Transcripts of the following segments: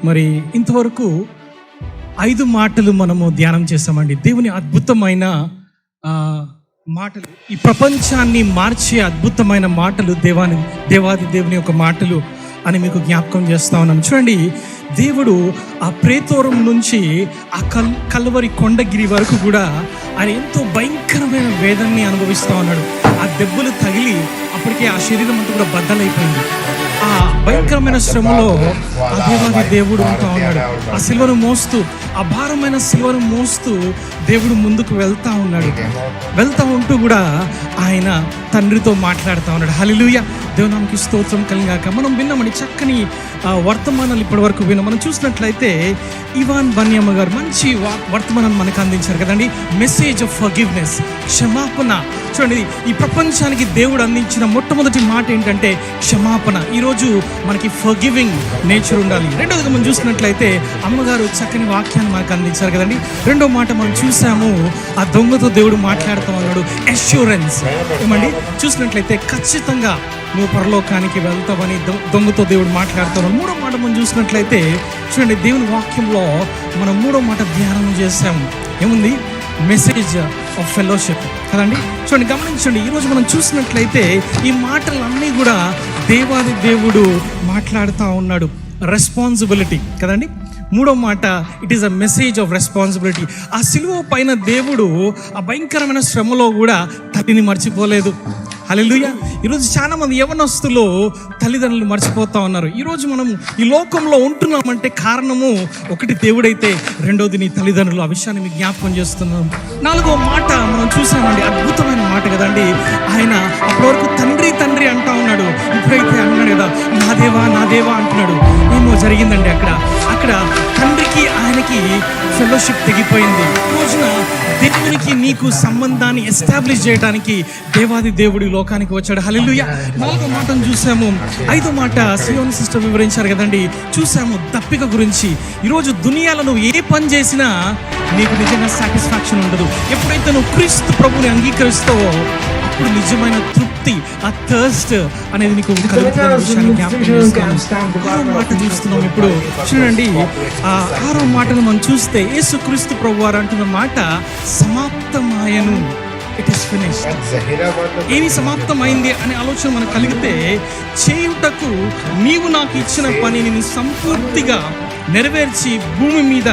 మరి ఇంతవరకు 5 మాటలు మనము ధ్యానం చేసామండి. దేవుని అద్భుతమైన మాటలు, ఈ ప్రపంచాన్ని మార్చే అద్భుతమైన మాటలు, దేవాది దేవుని యొక్క మాటలు అని మీకు జ్ఞాపకం చేస్తా ఉన్నాను. చూడండి, దేవుడు ఆ ప్రేతోరం నుంచి ఆ కల్వరి కొండగిరి వరకు కూడా ఆయన ఎంతో భయంకరమైన వేదనని అనుభవిస్తూ ఉన్నాడు. ఆ దెబ్బలు తగిలి అప్పటికే ఆ శరీరం అంతా కూడా బద్దలైపోయింది. ఆ భయంకరమైన శ్రమలో ఆ దేవాది దేవుడు ఉంటా ఉన్నాడు. ఆ సిలువను మోస్తూ, ఆ భారమైన సిలువను మోస్తూ దేవుడు ముందుకు వెళ్తా ఉన్నాడు. వెళ్తా ఉంటూ కూడా ఆయన తండ్రితో మాట్లాడుతూ ఉన్నాడు. హల్లెలూయా, దేవునికి స్తోత్రం కలిగాక. మనం విన్నామని చక్కని వర్తమానాలు ఇప్పటి వరకు విన్నాం. మనం చూసినట్లయితే ఇవాన్ బన్యమ్మ గారు మంచి వర్తమానాన్ని మనకు అందించారు కదండి. మెసేజ్ ఆఫ్ ఫర్గివ్నెస్, క్షమాపణ. చూడండి, ఈ ప్రపంచానికి దేవుడు అందించిన మొట్టమొదటి మాట ఏంటంటే క్షమాపణ. ఈరోజు మనకి ఫర్గివింగ్ నేచర్ ఉండాలి. రెండవది మనం చూసినట్లయితే అమ్మగారు చక్కని వాక్యాన్ని మనకు అందించారు కదండి. రెండో మాట మనం చూసాము, ఆ దొంగతో దేవుడు మాట్లాడుతూ ఉన్నాడు, అష్యూరెన్స్. ఏమండి, చూసినట్లయితే ఖచ్చితంగా నువ్వు పరలోకానికి వెళ్తావని దొంగతో దేవుడు మాట్లాడుతున్నాడు. మూడో మాట మనం చూసినట్లయితే చూడండి, దేవుని వాక్యంలో మనం మూడో మాట ధ్యానం చేసాము. ఏముంది? మెసేజ్ ఆఫ్ ఫెలోషిప్ కదండి. చూడండి, గమనించండి, ఈరోజు మనం చూసినట్లయితే ఈ మాటలన్నీ కూడా దేవాది దేవుడు మాట్లాడుతూ ఉన్నాడు. రెస్పాన్సిబిలిటీ కదండి. మూడో మాట, it is a message of responsibility. ఆ సిలువ పైన దేవుడు ఆ భయంకరమైన శ్రమలో కూడా తల్లిని మర్చిపోలేదు. హల్లెలూయా. ఈరోజు చాలా మంది యవనస్తులు తల్లిదండ్రులు మర్చిపోతా ఉన్నారు. ఈరోజు మనం ఈ లోకంలో ఉంటున్నామంటే కారణము ఒకటి దేవుడైతే, రెండోది నీ తల్లిదండ్రులు. ఆ విషయాన్ని మీకు జ్ఞాపకం చేస్తున్నాం. నాలుగో మాట మనం చూసామండి, అద్భుతమైన మాట కదండి. ఆయన అప్పటివరకు తండ్రి తండ్రి అంటా ఉన్నాడు, ఇప్పుడైతే అన్నాడు కదా, నా దేవా నా దేవా అంటున్నాడు. ఏమో జరిగిందండి అక్కడ తండ్రికి ఆయనకి ఫెలోషిప్ తెగిపోయింది. రోజున దేవునికి నీకు సంబంధాన్ని ఎస్టాబ్లిష్ చేయడానికి దేవాది దేవుడి లోకానికి వచ్చాడు. హల్లెలూయా. నాలుగో మాటను చూసాము. ఐదో మాట సియోన్ సిస్టర్ వివరించారు కదండి. చూసాము దప్పిక గురించి. ఈరోజు దునియాలో నువ్వు ఏ పని చేసినా నీకు నిజంగా సాటిస్ఫాక్షన్ ఉండదు. ఎప్పుడైతే నువ్వు క్రీస్తు ప్రభుని అంగీకరిస్తావో అప్పుడు నిజమైన తృప్తి, ఆ థర్స్ట్ అనేది నీకు కలుగుతున్న విషయాన్ని జ్ఞాపకం చేస్తున్నాను. ఆరో మాట చూస్తున్నాం ఇప్పుడు. చూడండి, ఆ ఆరో మాటను మనం చూస్తే యేసుక్రీస్తు ప్రభు వారు అంటున్న మాట, సమాప్తమాయను, ఇట్ ఈస్ ఫినిష్డ్. ఏమి సమాప్తమైంది అనే ఆలోచన మనకు కలిగితే, చేయుటకు నీవు నాకు ఇచ్చిన పనిని నేను సంపూర్తిగా నెరవేర్చి భూమి మీద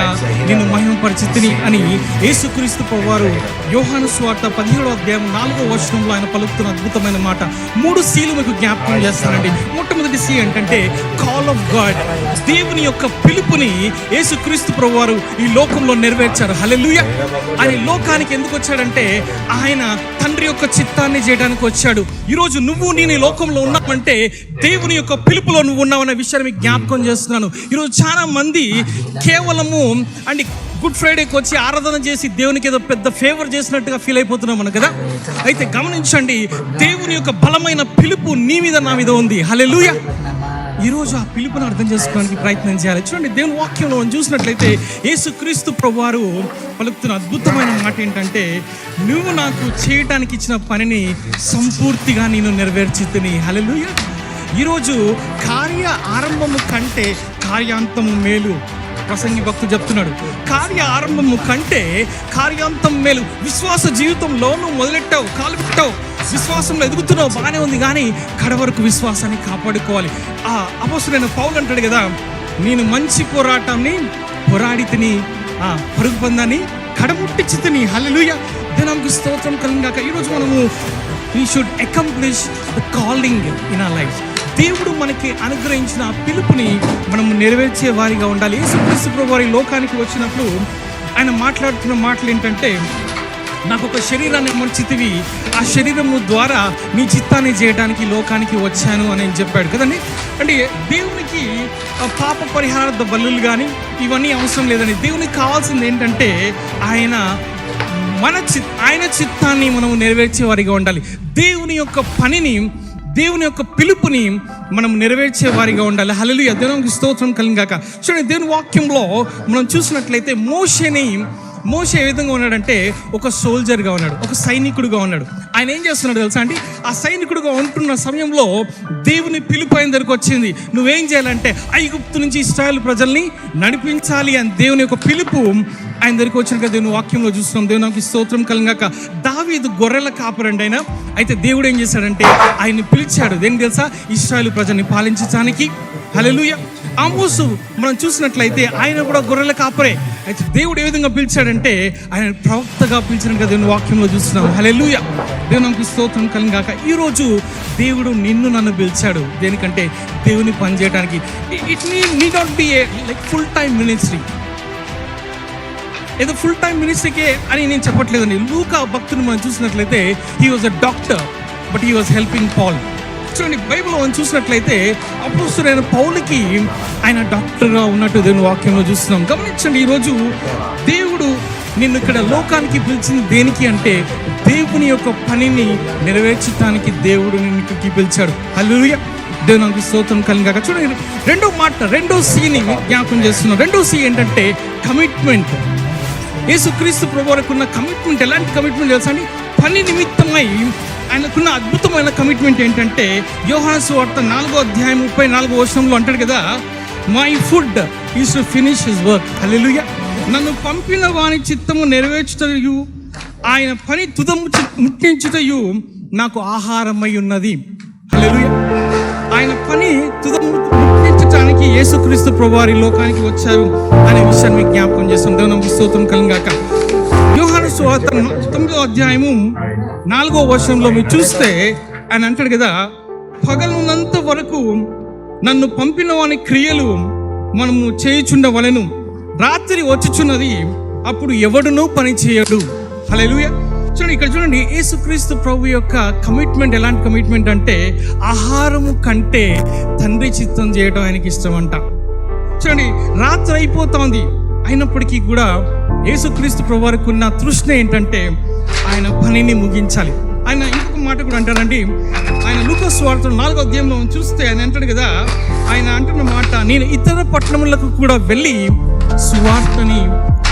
నిన్ను మహిమపరిచితిని అని యేసుక్రీస్తు ప్రభువారు యోహాను సువార్త 17వ అధ్యాయం 4వ వచనంలో ఆయన పలుకుతున్న అద్భుతమైన మాట. 3 Cలు మీకు జ్ఞాపకం చేస్తానండి. మొట్టమొదటి C ఏంటంటే కాల్ ఆఫ్ గాడ్. దేవుని యొక్క పిలుపుని యేసుక్రీస్తు ప్రభువారు ఈ లోకంలో నెరవేర్చారు. హల్లెలూయా. ఆయన లోకానికి ఎందుకు వచ్చాడంటే ఆయన తండ్రి యొక్క చిత్తాన్ని చేయడానికి వచ్చాడు. ఈరోజు నువ్వు నేను ఈ లోకంలో ఉన్నామంటే దేవుని యొక్క పిలుపులో నువ్వు ఉన్నావనే విషయాన్ని మీకు జ్ఞాపకం చేస్తున్నాను. ఈరోజు చాలా మంది కేవలము అండ్ గుడ్ ఫ్రైడేకి వచ్చి ఆరాధన చేసి దేవునికి ఏదో పెద్ద ఫేవర్ చేసినట్టుగా ఫీల్ అయిపోతున్నాం మనం కదా. అయితే గమనించండి, దేవుని యొక్క బలమైన పిలుపు నీ మీద నా మీద ఉంది. హల్లెలూయా. ఈరోజు ఆ పిలుపును అర్థం చేసుకోవడానికి ప్రయత్నం చేయాలి. చూడండి, దేవుని వాక్యంలో మనం చూసినట్లయితే యేసుక్రీస్తు ప్రభువారు పలుకుతున్న అద్భుతమైన మాట ఏంటంటే, నువ్వు నాకు చేయటానికి ఇచ్చిన పనిని సంపూర్తిగా నేను నెరవేర్చితిని. హల్లెలూయా. ఈరోజు కార్య ఆరంభము కంటే కార్యాంతము మేలు. ప్రసంగి భక్తుడు చెప్తున్నాడు, కార్య ఆరంభము కంటే కార్యాంతం మేలు. విశ్వాస జీవితంలో నువ్వు మొదలెట్టావు, కాలు పెట్టావు, విశ్వాసంలో ఎదుగుతున్నావు, బాగానే ఉంది, కానీ కడవరకు విశ్వాసాన్ని కాపాడుకోవాలి. ఆ అపొస్తలుడైన పౌలు అంటాడు కదా, నేను మంచి పోరాటాన్ని పోరాడి తిని, పరుగు పందాన్ని కడముట్టించి తిని. హల్లెలూయా. దేవునికి స్తోత్రం కలుగుగాక. ఈరోజు మనము we should accomplish the calling in our lives. దేవుడు మనకి అనుగ్రహించిన ఆ పిలుపుని మనం నెరవేర్చే వారిగా ఉండాలి. యేసుక్రీస్తు ప్రభువారు లోకానికి వచ్చినప్పుడు ఆయన మాట్లాడుతున్న మాటలు ఏంటంటే, నాకు ఒక శరీరాన్ని అమర్చితివి, ఆ శరీరము ద్వారా నీ చిత్తాన్ని చేయడానికి లోకానికి వచ్చాను అని చెప్పాడు కదండి. అంటే దేవునికి పాప పరిహారార్థ బలులు కానీ ఇవన్నీ అవసరం లేదండి. దేవునికి కావాల్సింది ఏంటంటే ఆయన చిత్తాన్ని మనం నెరవేర్చే వారిగా ఉండాలి. దేవుని యొక్క పనిని, దేవుని యొక్క పిలుపుని మనం నెరవేర్చే వారిగా ఉండాలి. హల్లెలూయా. దేవునికి స్తోత్రం కలిగాక. చూడండి, దేవుని వాక్యంలో మనం చూసినట్లయితే మోషేని మోషే ఏ విధంగా ఉన్నాడంటే ఒక సోల్జర్గా ఉన్నాడు, ఒక సైనికుడుగా ఉన్నాడు. ఆయన ఏం చేస్తున్నాడు తెలుసా అండి? ఆ సైనికుడుగా ఉంటున్న సమయంలో దేవుని పిలుపు ఆయన దగ్గరకు వచ్చింది. నువ్వేం చేయాలంటే ఐగుప్తు నుంచి ఇశ్రాయేలు ప్రజల్ని నడిపించాలి అని దేవుని యొక్క పిలుపు ఆయన దగ్గరికి వచ్చిన దేవుని వాక్యంలో చూస్తున్నాం. దేవునికి స్తోత్రం కలుగాక. దావీదు గొర్రెల కాపరండి ఆయన. అయితే దేవుడు ఏం చేశాడంటే ఆయన్ని పిలిచాడు. దేనికి తెలుసా? ఇశ్రాయేలు ప్రజల్ని పాలించడానికి. హల్లెలూయా. ఆమోసు మనం చూసినట్లయితే ఆయన కూడా గొర్రెల కాపరే. అయితే దేవుడు ఏ విధంగా పిలిచాడంటే ఆయన ప్రవక్తగా పిలిచినట్టుగా దేవుని వాక్యంలో చూస్తున్నాం. హల్లెలూయా. దేవునికి స్తోత్రం కలుగాక. ఈరోజు దేవుడు నిన్ను నన్ను పిలిచాడు. దేనికంటే దేవుని పని చేయడానికి. It need not be a like full time ministry. ఏదో ఫుల్ టైం మినిస్ట్రీకే అని నేను చెప్పట్లేదండి. లూకా భక్తుని మనం చూసినట్లయితే he was a doctor but he was helping Paul. చూడండి, బైబిల్ మనం చూసినట్లయితే అపోస్తలుడైన పౌలుకి ఆయన డాక్టర్గా ఉన్నట్టు దేవుని వాక్యంలో చూస్తున్నాం. గమనించండి, ఈరోజు దేవుడు నిన్ను ఇక్కడ లోకానికి పిలిచింది దేనికి అంటే దేవుని యొక్క పనిని నెరవేర్చడానికి దేవుడు నిన్ను పిలిచాడు. హల్లెలూయా. దేవునికి స్తోత్రం కలుగాక. చూడండి, రెండో సీని జ్ఞాపకం చేస్తున్నాం. రెండో సీ ఏంటంటే కమిట్మెంట్. యేసుక్రీస్తు ప్రభువుకు ఉన్న కమిట్మెంట్ ఎలాంటి కమిట్మెంట్ తెలుసా అండి? పని నిమిత్తమై ఆయనకున్న అద్భుతమైన కమిట్మెంట్ ఏంటంటే యోహాను సువార్త 4వ అధ్యాయం 34వ వచనంలో అంటాడు కదా, my food is to finish his work. Hallelujah. నన్ను పంపిన వాని చిత్తము నెరవేర్చుటయు ఆయన పని తుదము ముట్టించుటయు నాకు ఆహారమై ఉన్నది. హల్లెలూయా. ఆయన పని తుదము ముట్టించడానికి యేసుక్రీస్తు ప్రభువారి లోకానికి వచ్చారు అనే విషయాన్ని జ్ఞాపకం చేస్తాం. దేవునికి స్తోత్రం కలుగాక. యోహాను సువార్త 9వ అధ్యాయము 4వ వచనంలో మీరు చూస్తే ఆయన అంటాడు కదా, పగలున్నంత వరకు నన్ను పంపిన వాని క్రియలు మనము చేయుచుండవలెను, రాత్రి వచ్చుచున్నది అప్పుడు ఎవడునూ పని చేయడు. హల్లెలూయా. చూడండి, ఇక్కడ చూడండి, యేసుక్రీస్తు ప్రభు యొక్క కమిట్మెంట్ ఎలాంటి కమిట్మెంట్ అంటే ఆహారము కంటే తండ్రి చిత్తం చేయడం ఆయనకి ఇష్టం అంట. చూడండి, రాత్రి అయిపోతుంది అయినప్పటికీ కూడా యేసుక్రీస్తు ప్రభు వారికి ఉన్న తృష్ణ ఏంటంటే ఆయన పనిని ముగించాలి. ఆయన ఇంకొక మాట కూడా అంటారండి. ఆయన లూకా సువార్త 4వ అధ్యాయంలో చూస్తే ఆయన అంటాడు కదా, ఆయన అంటున్న మాట, నేను ఇతర పట్టణములకు కూడా వెళ్ళి సువార్తని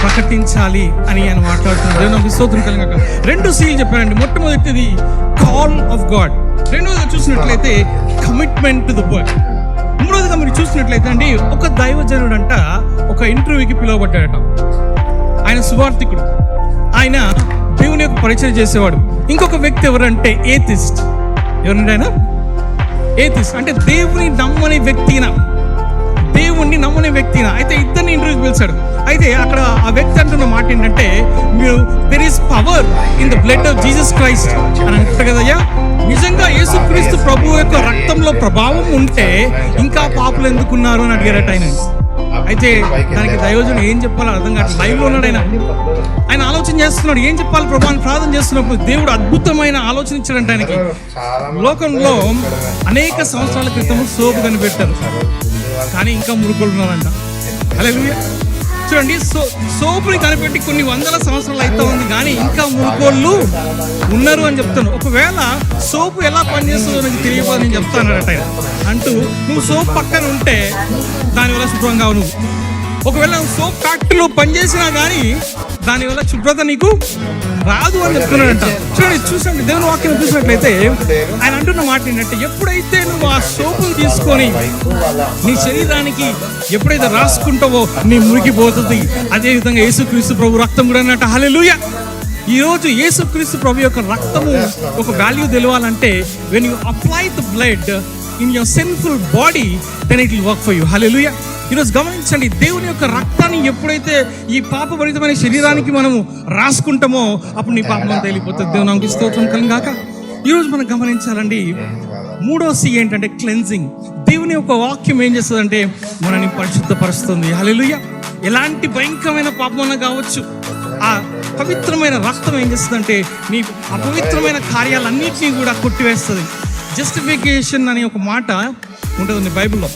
ప్రకటించాలి అని ఆయన మాట్లాడుతున్నారు. దేవునికి స్తోత్రం కలుగాక. 2 సీలు చెప్పారండి. మొట్టమొదటిది కాల్ ఆఫ్ గాడ్, రెండోదిగా చూసినట్లయితే కమిట్మెంట్ టు ద వర్క్, మూడోదిగా మీరు చూసినట్లయితే అండి ఒక దైవజనుడు అంట ఒక ఇంటర్వ్యూకి పిలువబడ్డాడట. ఆయన సువార్థికుడు, ఆయన దేవుని యొక్క పరిచయం చేసేవాడు. ఇంకొక వ్యక్తి ఎవరంటే ఏథిస్ట్. ఎవరంటే ఆయన ఏథిస్ట్ అంటే దేవుని నమ్మని వ్యక్తిన, దేవుణ్ణి నమ్మని వ్యక్తిన. అయితే ఇద్దరిని ఇంటర్వ్యూకి పిలిచాడు. అయితే అక్కడ ఆ వ్యక్తి అంటున్న మాట ఏంటంటే, మీరు there is power in the blood of Jesus Christ అని అంటారు కదయ్యా. నిజంగా యేసుక్రీస్తు ప్రభు యొక్క రక్తంలో ప్రభావం ఉంటే ఇంకా పాపులు ఎందుకున్నారు అని అడిగారట ఆయన. అయితే దానికి దైవజనుడు ఏం చెప్పాలో అర్థం కాదు. లైవ్లో ఉన్నాడు ఆయన ఆలోచన చేస్తున్నాడు, ఏం చెప్పాలి ప్రభు అని ప్రార్థన చేస్తున్నప్పుడు దేవుడు అద్భుతమైన ఆలోచన ఇచ్చాడంట ఆయనకి. లోకంలో అనేక సంవత్సరాల క్రితం సోపు కనిపెట్టారు, కానీ ఇంకా మురుకులు ఉన్నారంట. హల్లెలూయా. చూడండి, సోపుని కనిపెట్టి కొన్ని వందల సంవత్సరాలు అయితే ఉంది, కానీ ఇంకా మురుకోళ్ళు ఉన్నారు అని చెప్తాను. ఒకవేళ సోపు ఎలా పనిచేస్తుందో నాకు తెలియదు నేను చెప్తాను ఆయన అంటూ, నువ్వు సోప్ పక్కన ఉంటే దానివల్ల శుభ్రంగా నువ్వు, ఒకవేళ సోప్ ఫ్యాక్టరీలో పనిచేసినా కానీ దానివల్ల శుభ్రత నీకు రాదు అని చెప్తున్నాడంట. చూడండి దేవుని వాక్యం చూసినట్లయితే ఆయన అంటున్న మాట ఏంటంటే, ఎప్పుడైతే నువ్వు ఆ సోపును తీసుకొని నీ శరీరానికి ఎప్పుడైతే రాసుకుంటావో నీ మురికిపోతుంది. అదేవిధంగా యేసుక్రీస్తు ప్రభు రక్తం కూడా అన్నట్టు. హల్లెలూయా. ఈరోజు యేసుక్రీస్తు ప్రభు యొక్క రక్తము ఒక వాల్యూ తెలవాలంటే, when you apply the blood in your sinful body then it will work for you. Hallelujah. ఈరోజు గమనించండి, దేవుని యొక్క రక్తాన్ని ఎప్పుడైతే ఈ పాపభరితమైన శరీరానికి మనము రాసుకుంటామో అప్పుడు నీ పాపం అంతా వెళ్ళిపోతుంది. దేవునికి స్తోత్రం కలుగాక. ఈరోజు మనం గమనించాలండి, 3వ సి ఏంటంటే క్లెన్జింగ్. దేవుని యొక్క వాక్యం ఏం చేస్తుందంటే మనల్ని పరిశుద్ధపరుస్తుంది. హల్లెలూయా. ఎలాంటి భయంకరమైన పాపమన్నా కావచ్చు, ఆ పవిత్రమైన రక్తం ఏం చేస్తుందంటే నీ అపవిత్రమైన కార్యాలన్నింటినీ కూడా కొట్టివేస్తుంది. జస్టిఫికేషన్ అనే ఒక మాట ఉంటుంది బైబిల్లో,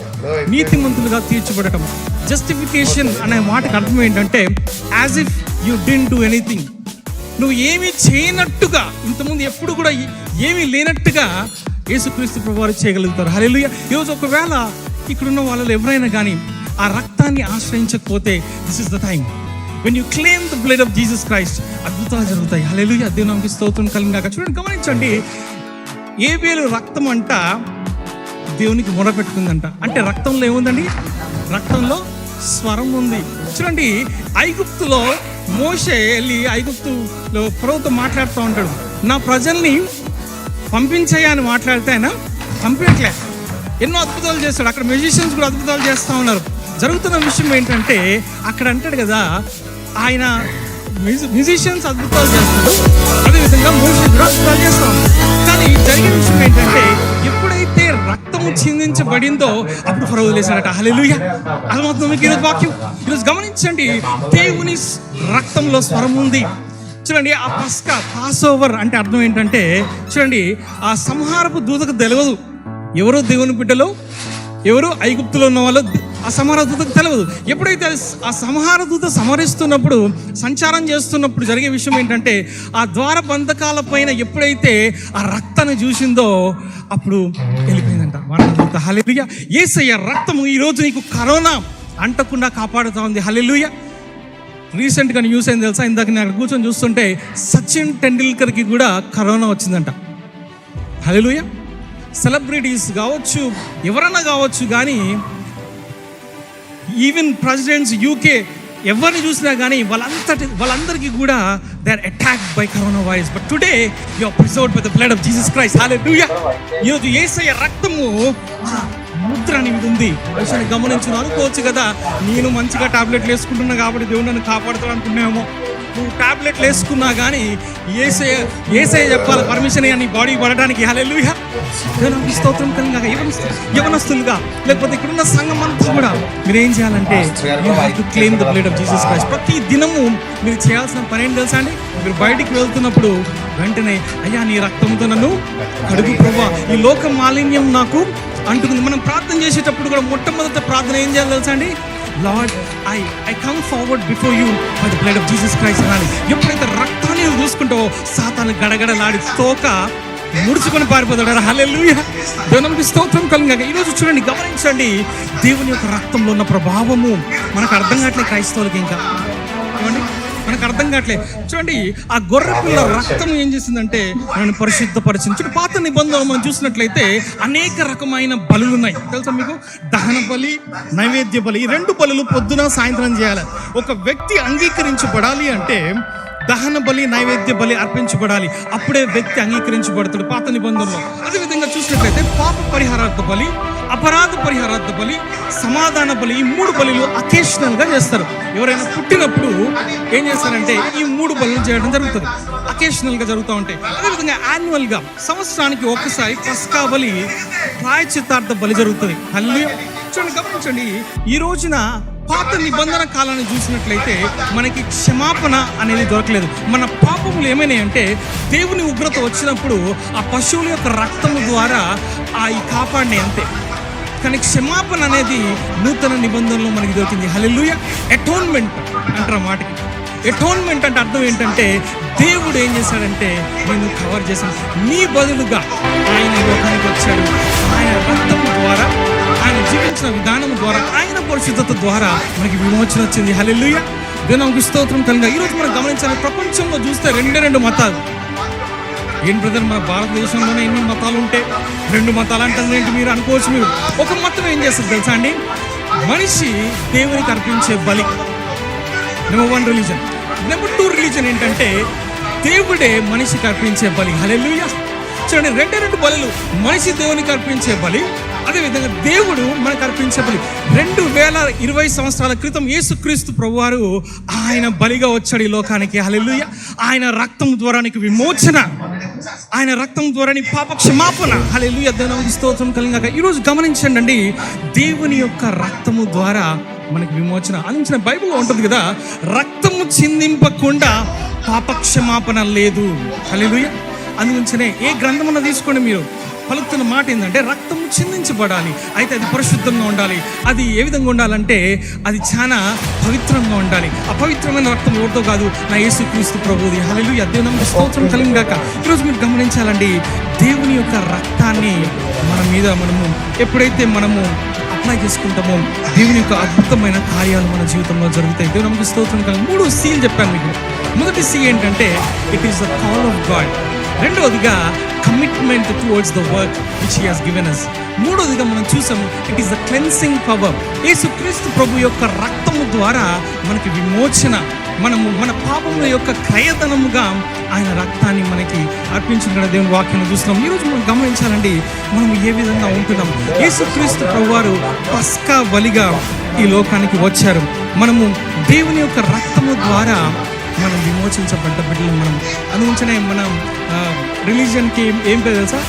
నీతిమంతులుగా తీర్చబడటం. జస్టిఫికేషన్ అనే మాటకు అర్థం ఏంటంటే as if you didn't do anything. నువ్వు ఏమీ చేయనట్టుగా, ఇంతకుముందు ఎప్పుడు కూడా ఏమీ లేనట్టుగా యేసుక్రీస్తు ప్రభువారు చేయగలుగుతారు. హల్లెలూయా. ఈరోజు ఒకవేళ ఇక్కడున్న వాళ్ళు ఎవరైనా కానీ ఆ రక్తాన్ని ఆశ్రయించకపోతే this is the time. When you claim the blood of Jesus Christ అద్భుతాలు జరుగుతాయి. హల్లెలూయా, దేవునికి స్తోత్రం కలుగుగాక. చూడండి, గమనించండి, ఏబేలు రక్తం అంట దేవునికి మొరపెట్టుకుందంట. అంటే రక్తంలో ఏముందండి? రక్తంలో స్వరం ఉంది. చూడండి, ఐగుప్తులో మోషే వెళ్ళి ఐగుప్తులో ఫరోతో మాట్లాడుతూ ఉంటాడు. నా ప్రజల్ని పంపించయ్యా అని మాట్లాడితే ఆయన పంపించట్లే. ఎన్నో అద్భుతాలు చేస్తాడు. అక్కడ మ్యూజిషియన్స్ కూడా అద్భుతాలు చేస్తూ ఉన్నారు. జరుగుతున్న విషయం ఏంటంటే, అక్కడ అంటాడు కదా, ఆయన మ్యూజిషియన్స్ అద్భుతాలు చేస్తాడు, అదేవిధంగా మోషే కూడా అద్భుతాలు చేస్తూ ఉంటాడు. కానీ జరిగిన విషయం ఏంటంటే, ఎప్పుడైతే రక్తము చిందించబడిందో అప్పుడు ఫరో వదిలేశాడట. హల్లెలూయా, అర్థమవుతుంది మీకు ఈరోజు వాక్యం? ఈరోజు గమనించండి, దేవుని రక్తంలో స్వరం ఉంది. చూడండి, ఆ పాస్ ఓవర్ అంటే అర్థం ఏంటంటే, చూడండి, ఆ సంహారపు దూతకు తెలియదు ఎవరో దేవుని బిడ్డలో, ఎవరు ఐగుప్తులో ఉన్న వాళ్ళు ఆ సంహార దూతకు తెలియదు. ఎప్పుడైతే ఆ సంహార దూత సంహరిస్తున్నప్పుడు, సంచారం చేస్తున్నప్పుడు జరిగే విషయం ఏంటంటే, ఆ ద్వార బంధకాల పైన ఎప్పుడైతే ఆ రక్తాన్ని చూసిందో అప్పుడు వెళ్ళిపోయిందంట మరణదూత. హల్లెలూయా, యేసయ్య రక్తము ఈరోజు నీకు కరోనా అంటకుండా కాపాడుతూ ఉంది. హల్లెలూయా. రీసెంట్గా న్యూస్ ఏం తెలుసా? ఇందాక నేను అక్కడ కూర్చొని చూస్తుంటే సచిన్ టెండూల్కర్కి కూడా కరోనా వచ్చిందంట. హల్లెలూయా. సెలబ్రిటీస్ కావచ్చు, ఎవరన్నా కావచ్చు, కానీ ఈవెన్ ప్రెసిడెంట్స్, యూకే, ఎవరిని చూసినా కానీ వాళ్ళందరికీ కూడా they are attacked by corona virus. But today you are preserved by the blood of Jesus Christ. Hallelujah. ఈరోజు యేసయ్య రక్తము ముద్ర అనేది ఉంది. విషయాన్ని గమనించును. అనుకోవచ్చు కదా, నేను మంచిగా టాబ్లెట్లు వేసుకుంటున్నా కాబట్టి దేవుడు నన్ను కాపాడుతాడు అనుకున్నామో. నువ్వు టాబ్లెట్లు వేసుకున్నా కానీ ఏసయ్య చెప్పాలి పర్మిషన్ నీ బాడీ పడడానికి. హల్లెలూయా, దేవునికి స్తోత్రం కలిగాక. యవనస్తులుగా లేకపోతే ఇక్కడున్న సంఘం అంతా కూడా మీరు ఏం చేయాలంటే, you have to claim the blood of Jesus Christ. ప్రతి దినము మీరు చేయాల్సిన పని ఏంటి తెలుసా అండి? మీరు బయటికి వెళ్తున్నప్పుడు వెంటనే, అయ్యా నీ రక్తంతో నన్ను కడుగు ప్రభువా, ఈ లోక మాలిన్యం నాకు అంటుంది. మనం ప్రార్థన చేసేటప్పుడు కూడా మొట్టమొదటి ప్రార్థన ఏం చేయాలి తెలుసా అండి? Lord, I come forward before you by the blood of Jesus Christ అనాలి. ఎప్పుడైతే రక్తాన్ని నువ్వు చూసుకుంటావో సాతాను గడగడలాడి తోక ముడుచుకొని పారిపోతాడు. హల్లెలూయా, దేవునికి స్తోత్రం కలుగాక. ఈరోజు చూడండి, గమనించండి, దేవుని యొక్క రక్తంలో ఉన్న ప్రభావము మనకు అర్థం కావట్లేదు క్రైస్తవులకి. ఇంకా ఏమండి, మనకు అర్థం కావట్లేదు. చూడండి, ఆ గొర్రె పిల్ల రక్తం ఏం చేసిందంటే మనల్ని పరిశుద్ధపరిచింది. చూడండి, పాత నిబంధనలు మనం చూసినట్లయితే అనేక రకమైన బలులు ఉన్నాయి తెలుసా మీకు? దహన బలి, నైవేద్య బలి. ఈ రెండు బలులు పొద్దున సాయంత్రం చేయాలి. ఒక వ్యక్తి అంగీకరించబడాలి అంటే దహన బలి, నైవేద్య బలి అర్పించబడాలి. అప్పుడే వ్యక్తి అంగీకరించబడతాడు పాత నిబంధనలో. అదేవిధంగా చూసినట్లయితే పాప పరిహారార్థ బలి, అపరాధ పరిహారార్థ బలి, సమాధాన బలి, ఈ మూడు బలులు అకేషనల్గా చేస్తారు. ఎవరైనా పుట్టినప్పుడు ఏం చేస్తారంటే ఈ మూడు బలులు చేయడం జరుగుతుంది. అకేషనల్గా జరుగుతూ ఉంటాయి. అదేవిధంగా యాన్యువల్గా సంవత్సరానికి ఒక్కసారి పస్కా బలి, ప్రాయశ్చిత్తార్థ బలి జరుగుతుంది. హల్లెలూయా. చూడండి, గమనించండి, ఈ రోజున పాత నిబంధన కాలాన్ని చూసినట్లయితే మనకి క్షమాపణ అనేది దొరకలేదు. మన పాపములు ఏమైనాయంటే దేవుని ఉగ్రత వచ్చినప్పుడు ఆ పశువుల యొక్క రక్తము ద్వారా ఈ కాపాడినాయి అంతే. కానీ క్షమాపణ అనేది నూతన నిబంధనలో మనకి దొరికింది. హల్లెలూయా. అటోన్మెంట్ అంటారు మాటకి. అటోన్మెంట్ అంటే అర్థం ఏంటంటే, దేవుడు ఏం చేశాడంటే నేను కవర్ చేశాను. నీ బదులుగా ఆయన లోకానికి వచ్చాడు. ఆయన రక్తం ద్వారా, ఆయన జీవించిన విధానం ద్వారా, ఆయన పరిశుద్ధత ద్వారా మనకి విమోచన వచ్చింది. హల్లెలూయా, దేవునికి స్తోత్రం కలుగా. ఈరోజు మనం గమనించాలి, ప్రపంచంలో చూస్తే రెండు మతాలు. ఏం బ్రదర్, మన భారతదేశంలోనే ఎన్ని మతాలు ఉంటే రెండు మతాలు అంటారు ఏంటి మీరు అనుకోవచ్చు. మీరు ఒక మతం ఏం చేస్తారు తెలుసా అండి? మనిషి దేవునికి అర్పించే బలి, నెంబర్ 1 రిలీజన్. నెంబర్ 2 రిలీజన్ ఏంటంటే దేవుడే మనిషికి అర్పించే బలి. హల్లెలూయా. చూడండి, రెండు బలులు, మనిషి దేవునికి అర్పించే బలి, అదేవిధంగా దేవుడు మనకు అర్పించే బలి. 2020 సంవత్సరాల క్రితం యేసుక్రీస్తు ప్రభువారు ఆయన బలిగా వచ్చాడు ఈ లోకానికి. హల్లెలూయా. ఆయన రక్తం ద్వారా నీకు విమోచన, ఆయన రక్తం ద్వారా నీ పాప క్షమాపణ. హల్లెలూయా, దేవునికి స్తోత్రం కలుగాక. ఈరోజు గమనించండి అండి, దేవుని యొక్క రక్తము ద్వారా మనకి విమోచన అందించిన బైబిల్లో ఉంటుంది కదా, రక్తము చిందింపకుండా పాప క్షమాపణ లేదు. హల్లెలూయా. అందుగురించనే ఏ గ్రంథమన్నా తీసుకోండి, మీరు పలుకుతున్న మాట ఏంటంటే రక్తం చిందించబడాలి. అయితే అది పరిశుద్ధంగా ఉండాలి. అది ఏ విధంగా ఉండాలంటే అది చాలా పవిత్రంగా ఉండాలి. అపవిత్రమైన రక్తం ఎవరితో కాదు, నా యేసుక్రీస్తు ప్రభువుది. హల్లెలూయా, దేవునికి స్తోత్రం కలుగాక. ఈరోజు మీరు గమనించాలండి, దేవుని యొక్క రక్తాన్ని మన మీద మనము ఎప్పుడైతే మనము అప్లై చేసుకుంటామో దేవుని యొక్క అద్భుతమైన కార్యాలు మన జీవితంలో జరుగుతాయి. దేవుని నమ్మకం స్తోత్రం కలుగును. 3 సీలు చెప్పాను మీకు. మొదటి సి ఏంటంటే it is the call of God. రెండవదిగా commitment towards the work which he has given us. మూడవదిగా మనం చూసాం it is the cleansing power. Yesukristu ప్రభు యొక్క రక్తము ద్వారా మనకి విమోచన, మనము మన పాపముల యొక్క క్రయధనముగా ఆయన రక్తాన్ని మనకి అర్పించిన దేవుని వాక్యం చూస్తున్నాం. ఈరోజు మనం గమనించాలండి, మనం ఏ విధంగా ఉంటున్నాం. యేసుక్రీస్తు ప్రభువారు పస్కా బలిగా ఈ లోకానికి వచ్చారు. మనము దేవుని యొక్క రక్తము ద్వారా మనం విమోచించబడ్డ బిడ్డలు. మనం అందుంచనే మనం రిలీజియన్కి ఏం పేరు తెలుసా?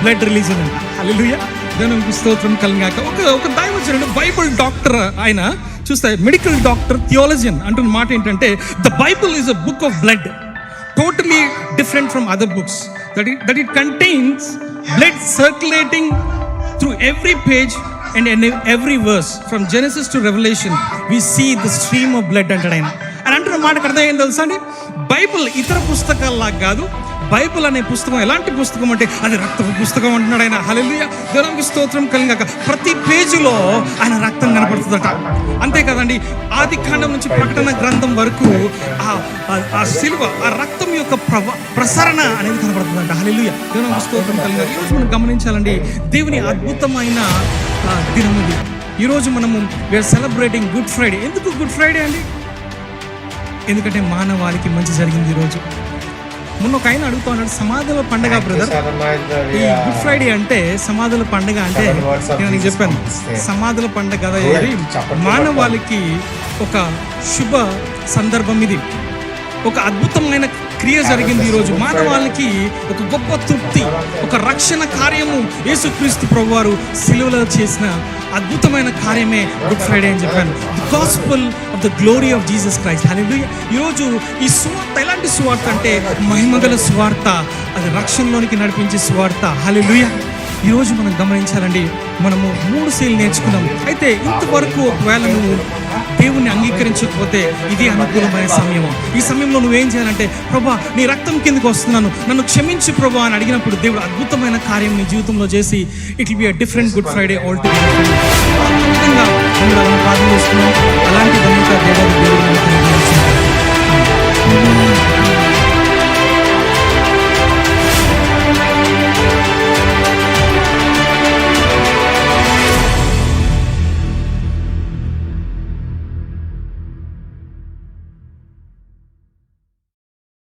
బ్లడ్ రిలీజన్ అంట. హల్లెలూయా, దేవునికి స్తోత్రం కలిగాక. ఒక దైవజనుడు బైబిల్ డాక్టర్, ఆయన చూస్తే మెడికల్ డాక్టర్, థియాలజియన్ అంటున్న మాట ఏంటంటే the Bible is a book of blood, totally different from other books. That it contains blood circulating through every page and in every verse from Genesis to Revelation we see the stream of blood అంటాడు ఆయన. అని అంటున్న మాటకు అర్థం ఏం తెలుసా అండి? Bible ఇతర పుస్తకాల్లా కాదు. బైబిల్ అనే పుస్తకం ఎలాంటి పుస్తకం అంటే అది రక్తపు పుస్తకం అంటున్నాడు ఆయన. హల్లెలూయా, దేవునికి స్తోత్రం కలిగాక. ప్రతి పేజీలో ఆయన రక్తం కనపడుతుందట. అంతే కదండి, ఆది కాండం నుంచి ప్రకటన గ్రంథం వరకు ఆ సిలువ, ఆ రక్తం యొక్క ప్రసరణ అనేది కనపడుతుందంట. హల్లెలూయా, దేవునికి స్తోత్రం కలిగాక. ఈరోజు మనం గమనించాలండి, దేవుని అద్భుతమైన దినం ఇది. ఈరోజు మనము వీఆర్ సెలబ్రేటింగ్ గుడ్ ఫ్రైడే. ఎందుకు గుడ్ ఫ్రైడే అండి? ఎందుకంటే మానవాళికి మంచి జరిగింది ఈరోజు. మొన్న ఒక ఆయన అడుగుతా ఉన్నాడు, సమాధుల పండగ బ్రదర్, ఈ గుడ్ ఫ్రైడే అంటే సమాధుల పండగ అంటే నేను నీకు చెప్పాను, సమాధుల పండగ కదా ఇది, మానవాళికి ఒక శుభ సందర్భం. ఇది ఒక అద్భుతమైన క్రియ జరిగింది ఈరోజు. మానవాళికి ఒక గొప్ప తృప్తి, ఒక రక్షణ కార్యము యేసుక్రీస్తు ప్రభువారు సిలువలో చేసిన అద్భుతమైన కార్యమే గుడ్ ఫ్రైడే అని చెప్పాను. The gospel of the glory of Jesus Christ. Hallelujah. ఈరోజు ఈ సువార్త ఎలాంటి సువార్త అంటే మహిమగల సువార్త, అది రక్షణలోనికి నడిపించే సువార్త. హల్లెలూయా. ఈరోజు మనం గమనించాలండి, మనము 3 సీలు నేర్చుకున్నాం. అయితే ఇంతవరకు ఒకవేళ నువ్వు దేవుణ్ణి అంగీకరించకపోతే ఇది అనుకూలమైన సమయం. ఈ సమయంలో నువ్వేం చేయాలంటే, ప్రభా నీ రక్తం కిందకి వస్తున్నాను, నన్ను క్షమించు ప్రభా అని అడిగినప్పుడు దేవుడు అద్భుతమైన కార్యం నీ జీవితంలో చేసి it will be a different good Friday all together. ప్రార్థన చేస్తున్నాం.